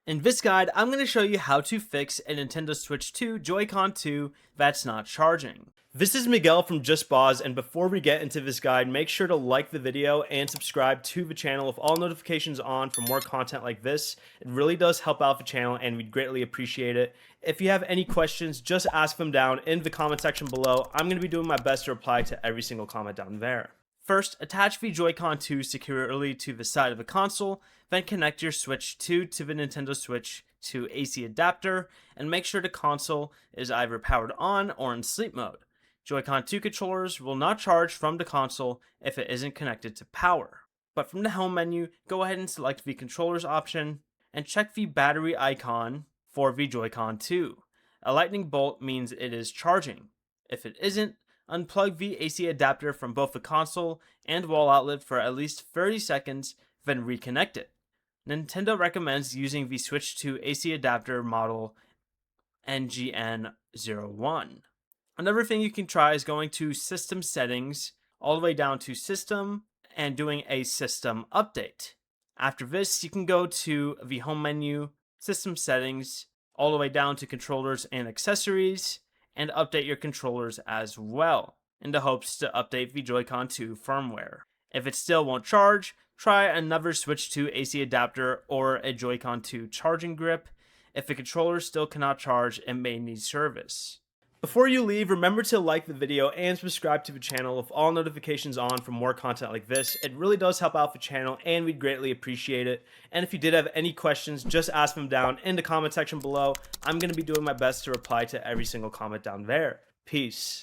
In this guide, I'm going to show you how to fix a Nintendo Switch 2 Joy-Con 2 that's not charging. This is Miguel from Just Boz, and before we get into this guide, make sure to like the video and subscribe to the channel with all notifications on for more content like this. It really does help out the channel and we'd greatly appreciate it. If you have any questions, just ask them down in the comment section below. I'm going to be doing my best to reply to every single comment down there. First, attach the Joy-Con 2 securely to the side of the console, then connect your Switch 2 to the Nintendo Switch 2 AC adapter, and make sure the console is either powered on or in sleep mode. Joy-Con 2 controllers will not charge from the console if it isn't connected to power. But from the home menu, go ahead and select the controllers option, and check the battery icon for the Joy-Con 2. A lightning bolt means it is charging. If it isn't, unplug the AC adapter from both the console and wall outlet for at least 30 seconds, then reconnect it. Nintendo recommends using the Switch 2 AC adapter model NGN01. Another thing you can try is going to System Settings, all the way down to System, and doing a System Update. After this, you can go to the Home menu, System Settings, all the way down to Controllers and Accessories, and update your controllers as well, in the hopes to update the Joy-Con 2 firmware. If it still won't charge, try another Switch 2 AC adapter or a Joy-Con 2 charging grip. If the controller still cannot charge, it may need service. Before you leave, remember to like the video and subscribe to the channel with all notifications on for more content like this. It really does help out the channel and we'd greatly appreciate it. And if you did have any questions, just ask them down in the comment section below. I'm going to be doing my best to reply to every single comment down there. Peace.